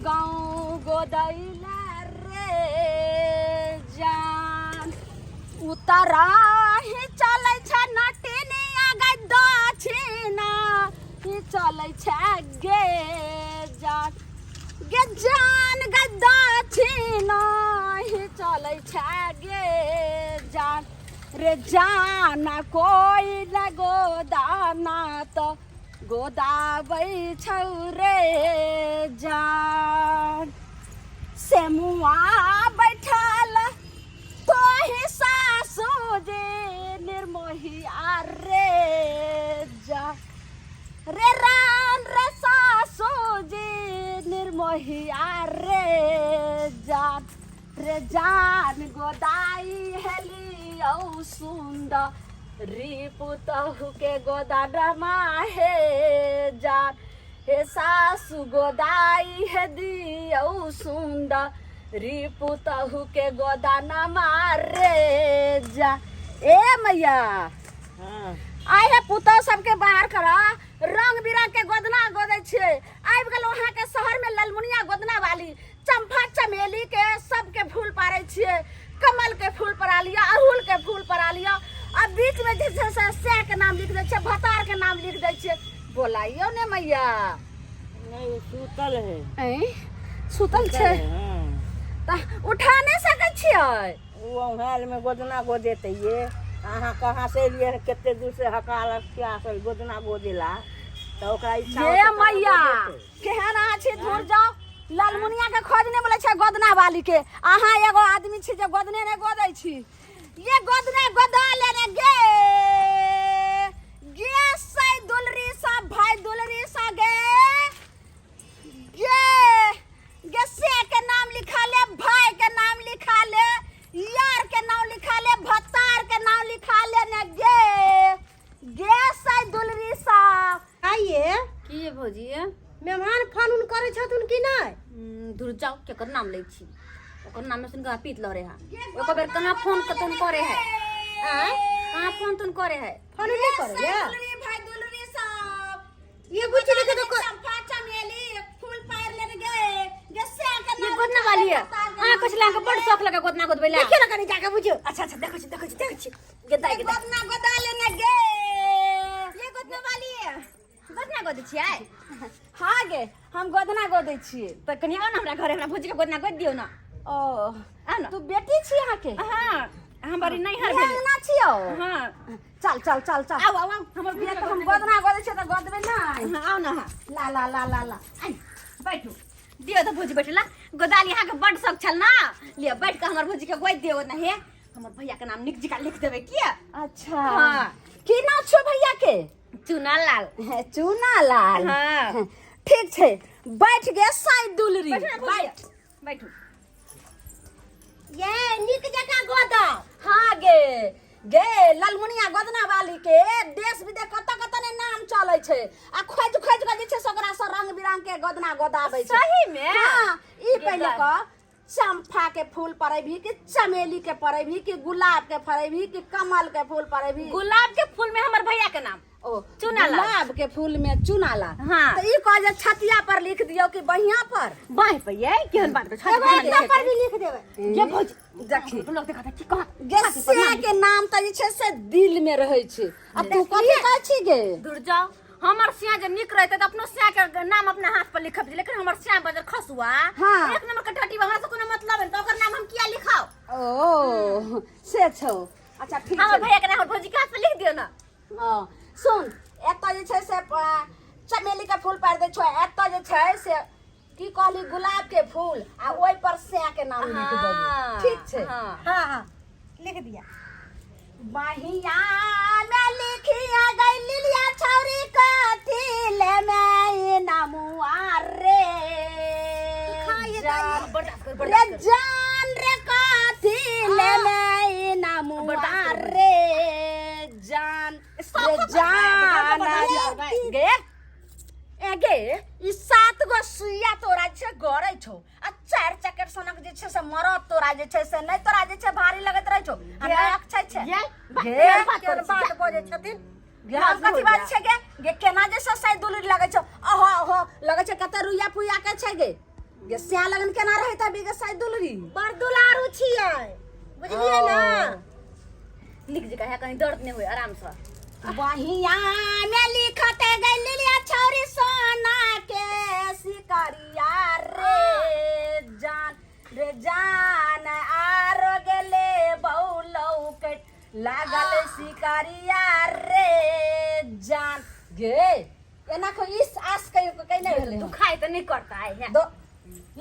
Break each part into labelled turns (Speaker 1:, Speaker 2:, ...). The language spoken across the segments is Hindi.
Speaker 1: गाँव गोदैला रे जान उतरा ही चलै छ नटिनिया गै दक्षिणा ही चलै छ गे जान गै दक्षिणा ही चलै छ गे जान रे जाना कोई न गोदाना त गोदाबै छौ रे जान से मुआ बैठल तोही सासु जे निर्मोहिया रे जान रे रान रे सासु जे निर्मोहिया रे जान गोदाई हेली औ सुंदर रिपुतहु के गोदानमा हे जान हे सासु गोदाई हे दियौ सुंदर रिपुतहु के गोदानमा रे जान ए मैया आइ है पुतौ सबके बाहर करा रंग बिरंग के गोदना गोदै छे आबि गेल वहां के शहर में ललमुनिया गोदना वाली चंपा चमेली के सबके फूल पारे छिए कमल के फूल परा लिया अड़हुल के फूल परा लिया अब बीच में जे छै से के नाम लिख दै छै भतार के नाम लिख दै छै बोलाइयो ने मैया
Speaker 2: नहीं सुतल है
Speaker 1: ए सुतल छै त उठा नहीं सकै छियै
Speaker 2: वो हाल में गोदना गोदेते ये अहाँ कहाँ से लिए केते दूर से हकाल क्या से गोदना गोदेला तो ओकरा इच्छा
Speaker 1: ये मैया केहन आ छी दूर जाओ लालमुनिया के खोज ने बोले छै गोदना वाली के अहाँ एगो आदमी छी जे गोदने ने गोदै छी ये गोदने गोदा लेने गे सै दुलरी सा भाई दुलरी सा गे से के नाम लिखा ले भाई के नाम लिखा ले यार के नाम लिखा ले भतार के नाम लिखा ले ने गे सै दुलरी सा
Speaker 3: आइए
Speaker 1: की भौजी
Speaker 3: मेहमान फोन उन करे छथुन कि नहीं
Speaker 1: दूर जाओ केकर नाम लै छी ओकर नाम में सुन के पीत लरे हा एको बेर कहां फोन कतन करे है कहां फोन तुन करे है
Speaker 3: फोन नहीं करे या
Speaker 1: भाई दुलरी साहब
Speaker 3: ये बुच्ची लेके तो
Speaker 1: चंपा चमेली फूल पार ले गए जैसे के
Speaker 4: ये गोदना वाली है कुछ लाके बड़ शौक लगा गोदना गोदबेला
Speaker 3: देखिए ना कनी जाके बुझियो
Speaker 4: अच्छा देखो छी गदा
Speaker 1: गोदना गोदा लेने गे
Speaker 4: ये गोदना वाली है गोदना गोदै छियै
Speaker 1: हां गे हम गोदना गोदै छियै
Speaker 4: त कनी आओ ना हमरा घरे हमरा भौजी के गोदना गोद दियौ ना
Speaker 1: ओ
Speaker 4: आ ना
Speaker 1: तू बेटी छी यहां के
Speaker 4: हां हमारी नहीं हर
Speaker 1: भेल ना छियो
Speaker 4: हां
Speaker 1: चल
Speaker 4: आओ हमर
Speaker 1: बिया तो हम गोदना गोदै छियै त गोदबे ना
Speaker 4: आओ ना
Speaker 1: ला
Speaker 4: आई बैठू दियो तो भौजी बैठला गोदाली यहाँ के बड़ शौक छल ना लिया बैठ के हमर भौजी के गोद दियो ना हे हमर भैया के नाम निक जिका लिख देबे किया
Speaker 1: अच्छा
Speaker 4: हां
Speaker 1: की नाम छो भैया के
Speaker 4: चुना लाल
Speaker 1: चूना लाल
Speaker 4: हां
Speaker 1: ठीक छे बैठ गे साई दुलरी
Speaker 4: बैठू
Speaker 3: ये निक जका गोदा
Speaker 1: हाँ गे ललमुनिया गोदना वाली के देश विदेश कत ने नाम चले छे आ खोज के जे छे सकरा से रंग बिरंग के गोदना गोदाबै छे
Speaker 4: सही में
Speaker 1: हां ई पहले क चंपा के फूल परेभी कि चमेली के परेभी कि गुलाब के परेभी कि कमल के फूल परेभी
Speaker 4: गुलाब के फूल में हमर भैया के नाम
Speaker 1: ओ
Speaker 4: चुनाला
Speaker 1: गुलाब के फूल में चुनाला
Speaker 4: हाँ।
Speaker 1: तो ई कह जे छतिया पर लिख दियो कि बहिया पर
Speaker 4: बाय पे ये केहन बात पे
Speaker 3: एगो पर भी लिख देबे
Speaker 4: ये भौजी
Speaker 1: देखी
Speaker 4: तुम लोग देखा था कि कहां
Speaker 1: गेसिया के नाम त जे छे से दिल में रहै छे आ तू कथि कहै छी गे
Speaker 4: दूर जाओ हमर सिया जे निक रहते त अपनो सिया के नाम अपने हाथ पर लिखब लेकिन हमर सिया बजर खसुआ
Speaker 1: हाँ।
Speaker 4: एक नंबर के टटी हमरा से कोनो मतलब है तो ओकर नाम हम किया लिखाओ
Speaker 1: ओ से छौ अच्छा ठीक
Speaker 4: हमर
Speaker 1: है
Speaker 4: भैया के नाम हमर भौजी के हाथ पे लिख दियो ना
Speaker 1: सुन एत जे छै से चमेली के फूल पार दे छो एत जे छै से की कहली गुलाब के फूल आ ओइ पर से के नाम लिख देबो ठीक छै
Speaker 3: हां लिख दिया
Speaker 1: बहिया में लिखिया गई लिलिया छौरी कथी ले मैं नामुआ रे रे जान रे कथी ले मैं नामुआ रे जान गे ई 7 गो सुइया तोरा छे गरै छौ आ 4 चक्कर सनक जे छे से मरद तोरा जे छे से नै तोरा जे छे भारी लगत रहै छौ हमरा अक्षय छे गे बात बोले छथिन हम कथि बात छे गे केना जे से दुलरी लगै छौ ओहो लगै छे कते रुइया पुइया के छे गे ये स्या लगन केना रहे ता बिगे साइड दुलरी
Speaker 3: बड़ दुलारू छियै बुझलियै ना
Speaker 4: लिख जी कहे कहीं दर्द नहीं हुए आराम से
Speaker 1: बहिया में लिखते गई लिया छौरी सोना के शिकारिया रे जान आरो गेले बहुलौ के लागल शिकारिया रे जान गे एना को इस आस कहीं को कहीं नहीं भेले
Speaker 4: दुखाई तो नहीं करता है
Speaker 1: दो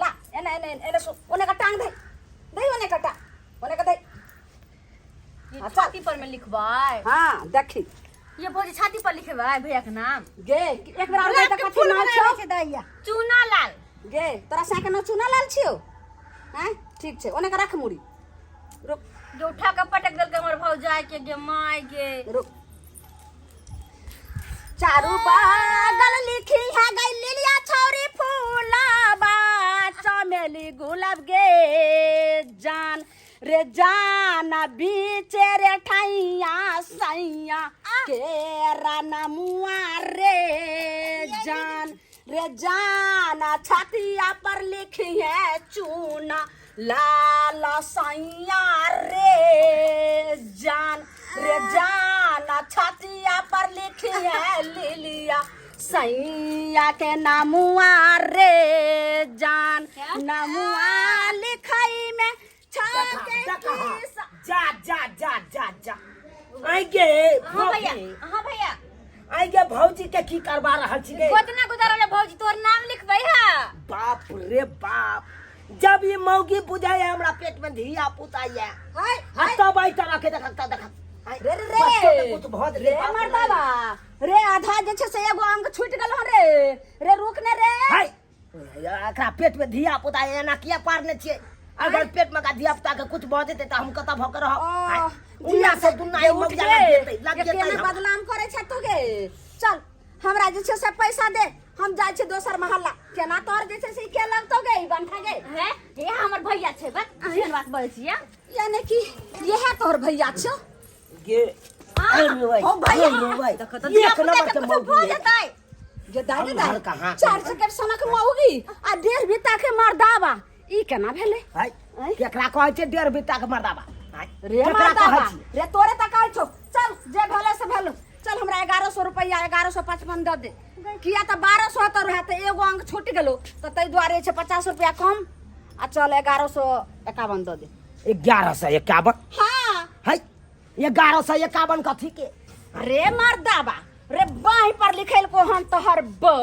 Speaker 1: ला एना सो ओने का टांग दे ओने का दे
Speaker 4: ये छाती पर में लिखवाए
Speaker 1: हां देखी
Speaker 4: ये भौजी छाती पर लिखवाए भैया के नाम
Speaker 1: गे एक बार और त कथि नाम छौ
Speaker 3: छै दैया
Speaker 4: चूना लाल
Speaker 1: गे तोरा सा के न चुना लाल छियो हैं ठीक छै ओने का रख मुड़ी रुक
Speaker 4: जो उठा के पटक देल के हमर भौजाई के गे माय गे
Speaker 1: रुक चारू पागल लिखी है गई लिलिया छौरी फूलाबा चमेली गुलाब गे जान रे जाना बीचे रे ठाइया सैया के रानमुआ रे जाना छातिया पर लिखी है चूना लाल सैया रे जाना छातिया पर लिखी है लिलिया सैया के नामुआ रे जान नामुआ लिखाई में
Speaker 2: जा आई गे
Speaker 4: हां भैया
Speaker 2: आई गे भौजी के की करबा रहल छी गे
Speaker 4: गोदना गुदारले भौजी तोर नाम लिखबै है
Speaker 2: बाप रे बाप जब ये मौगी बुझाए हमरा पेट में धिया पुताया
Speaker 1: हाय
Speaker 2: तब आई तरह के देखता
Speaker 1: रे
Speaker 2: कुछ बहुत
Speaker 1: रे मर्दावा रे आधा जे छै से एगो अंग छूट गेल हो रे रुक ने रे
Speaker 2: हाय एकरा पेट में धिया पुताया ना किया पारने छियै अगर पेट में का धिया पुता के कुछ भ जेते त हम कता भक रह उन्ना से दुन्ना ही मौग लग जेतै
Speaker 1: बदनाम करे छ तू गे चल हमरा जे छै से पैसा दे हम जाय छै दोसर मोहल्ला केना तोर जे छै से के लगतो गे बंठा गे
Speaker 4: है ये हमर भैया छै बस एहन बात बोलै छियै
Speaker 1: यानी कि यह तोर भैया छ
Speaker 2: गे
Speaker 1: हो भैया
Speaker 2: देखो तो एक नंबर के मौगी
Speaker 4: हो जेतै
Speaker 1: जे दाई
Speaker 2: घर कहाँ
Speaker 1: चार सके सनक मौगी आ डेढ़ बिता के मर्दावा ई केना भेले
Speaker 2: हाय केकरा कहै छै डेढ़ बिता के मर्दावा
Speaker 1: रे मर्दावा रे तोरे त कहै छौ चल जे भेले से भेलो चल हमरा 1100 रुपया 1155 द दे किया त 1200 त रहे त एगो अंक छूट गेलो त तै दुआरे छै 50 रुपया कम आ चल 1151 द दे
Speaker 2: 1151
Speaker 1: हां
Speaker 2: हाय 1151 कथी के
Speaker 1: रे मर्दावा रे बाही पर लिखल को हम तोहर बौ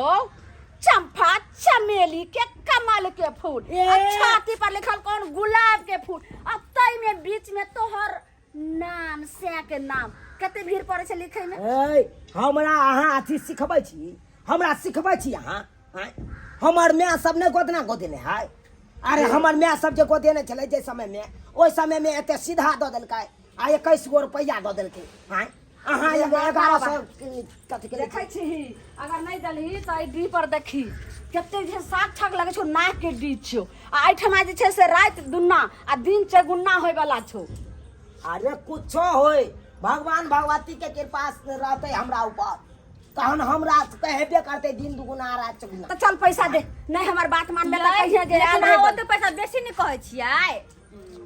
Speaker 1: चंपा चमेली के कमल के फूल छाती पर लिखल कौन गुलाब के फूल अब तई में बीच में तोहर नाम से के नाम कते भीड़ पड़े छै लिखे में
Speaker 2: ए हमरा अहाँ अथी सिखबै छी हमरा सिखबै छी अहाँ हमर माय सब ने गोदना गोदेने है अरे हमर माय सब जे गोदेने छलै जे समय में ओइ समय में एते सीधा द देलकै आ 21 गो रुपया द देलकै हां अहाँ 1100 कथी के
Speaker 1: देखै छी अगर नहीं दलही त आई डी पर देखी कते जे साक्षक लगे छौ नाक के डी छौ आ एठमा जे छै से रात दुन्ना आ दिन चगुन्ना होय वाला छौ
Speaker 2: अरे कुछो होय भगवान भगवती के कृपा रहते हमरा ऊपर तहन हमरा कहबे करते दिन दुगुना रात चगुना
Speaker 1: तो चल पैसा दे नहीं हमार बात मानबे त कहिए जे आयल
Speaker 4: ना
Speaker 1: रहे
Speaker 4: वो तो पैसा बेसी नहीं कहै छियै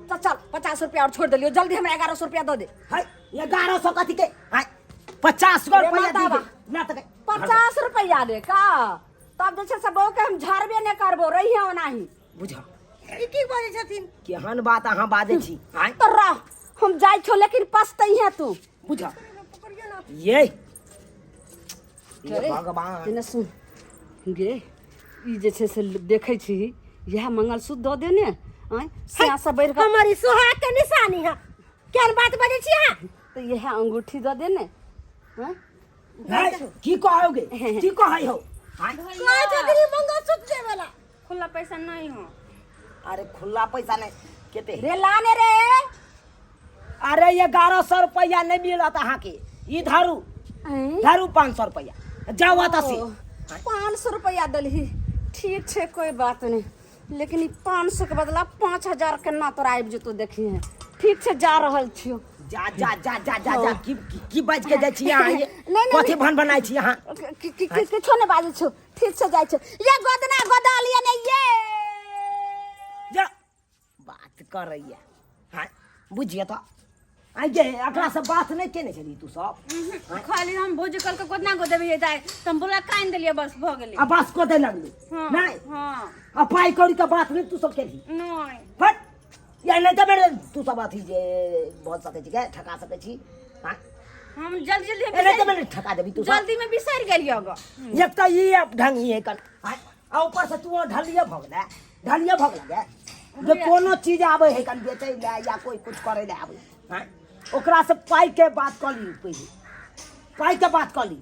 Speaker 1: तो चल 50 रुपया और छोड़ देलियो जल्दी हमरा 1100 रुपया दे दे
Speaker 2: हाय 1100 कथी के हाय 50 गो रुपया दे दे ना त
Speaker 1: 50 रुपया दे का तब जे छै से बहु के हम झाड़बे नहीं करबो रहियो नाही
Speaker 2: बुझा
Speaker 3: ई की बोलै छथिन
Speaker 2: केहन बात अहाँ बाजै छी हाय
Speaker 1: तो रह हम जाय छौ लेकिन पछतै है तू
Speaker 2: बुझा
Speaker 3: पकड़ियो ना
Speaker 2: ये
Speaker 1: अरे,
Speaker 2: भगवान
Speaker 1: जेना सुन गे ई जे छै से देखै छी यह मंगलसूत्र दऽ दे ने आय सिया सब बढ़ के
Speaker 3: हमारी सुहाग के निशानी है केहन बात बजै छी अहाँ
Speaker 1: तो यह अंगूठी दऽ दे ने हां
Speaker 2: हाय की कहोगे की कहै हो हाय
Speaker 3: कहै छथिन मंगलसूत्र दे वाला
Speaker 4: खुला पैसा नहीं हो
Speaker 2: अरे खुला पैसा नहीं केते
Speaker 1: रे लाने रे
Speaker 2: अरे 1100 रुपया नहीं मिलत अहाँ के ई धरू धरू 500 रुपया जाओ त से
Speaker 1: 500 रुपया दलही ठीक छै कोई बात नहीं लेकिन ई 500 के बदला 5000 के ना तोरा आबि जेतो देखी है ठीक छै जा रहल छियो
Speaker 2: जा जा जा जा जा जा की बाज के जाइ छी अहाँ ये
Speaker 1: नहीं,
Speaker 2: कथी बनाइ छी अहाँ
Speaker 1: किछो नहीं बाजै छौ ठीक से जाइ छौ ये गोदना गोदालिया ने ये
Speaker 2: करैया हाँ बुझिए तो आई गे एकरा से बात नहीं केने छली तू सब
Speaker 4: खाली हम भोजी कल के गोदना गोदेबे जाए तुम बोला कान देलिए बस भ गेली
Speaker 2: अब बस को दे लगली
Speaker 4: हाँ,
Speaker 2: नहीं
Speaker 4: हाँ
Speaker 2: अब पाई कौड़ी का बात नहीं तू सब केली
Speaker 4: नहीं
Speaker 2: फट या नहीं तो मेरे तू सब अथी जे बहुत सके छी के ठका सके छी हां
Speaker 4: हम जल्दी जल्दी
Speaker 2: ए नहीं तो मैंने ठका देबी तू सब
Speaker 4: जल्दी में बिसर गेलिए ग
Speaker 2: एक तो ये अब ढंग ये कर आ ऊपर से तू ढलिया भगला गे जे कोनो चीज आवे है कन बेचै ले या कोई कुछ करे ले आवे हां ओकरा से पाई के बात कर ली पहले पाई के बात कर ली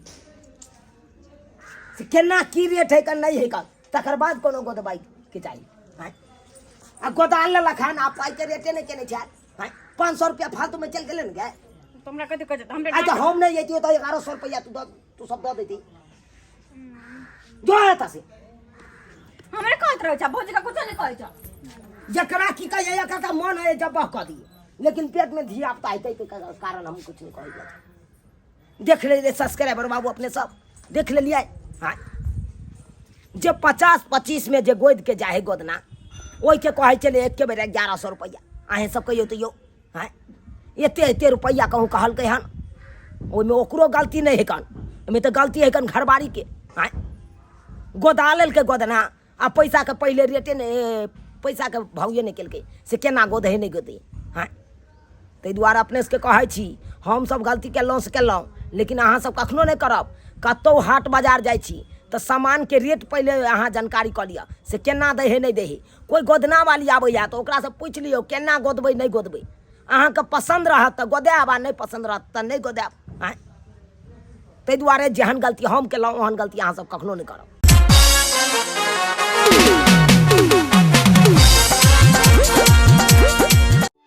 Speaker 2: से केना की रेट है कन नहीं है कन तकर बाद कोनो गोदबाई के चाहिए हां आ गोदाल ले लखान आ पाई के रेटे नहीं केने छै हां 500 रुपया फालतू में चल गेले न गे
Speaker 4: तुमरा कते कह हमरे
Speaker 2: आ तो हम नहीं जइतियो तो 1100 रुपया तू सब दे देती जो आता से
Speaker 4: हमरे कहत रहो छ भोजी का कुछ नहीं कहै छ
Speaker 2: जकरा की कहे एकरा मन है जब कह दी लेकिन पेट में धी आपता है के कारण हम कुछ नहीं कहे देख ले सब्सक्राइबर बाबू अपने सब देख ले लिया हाँ जे 50-25 में जे गोद के जाए गोदना ओई के कहे चले एक के बेर 1100 रुपया अहें सब कहियो तो यो हाँ एते रुपया कहूँ कहल के हन ओई में ओकरो गलती नहीं है कन में तो गलती है कन घरबारी के हाँ गोदाल के गोदना आ पैसा के पहले रेटे ने पैसा के भावे नहीं केलकै से केना गोद है नहीं गोदे हाँ ताहि दुआरे अपने से कहै छी हम सब गलती केलहुँ से केलहुँ लेकिन अहाँ सब कखनो नहीं करब कतौ हाट बाजार जाइ छी तो सामान के रेट पहले अहाँ जानकारी कऽ लिअ से केना दै है नहीं दै है कोई गोदना वाली आबैया तो ओकरा से पूछि लियौ केना गोदबै नहीं गोदबै अहाँके पसंद रहत तऽ गोदायब आ नहीं पसंद रहत तऽ नहीं गोदायब हाँ ताहि दुआरे जेहन गलती हम केलहुँ ओहन गलती अहाँ सब कखनो नहीं करब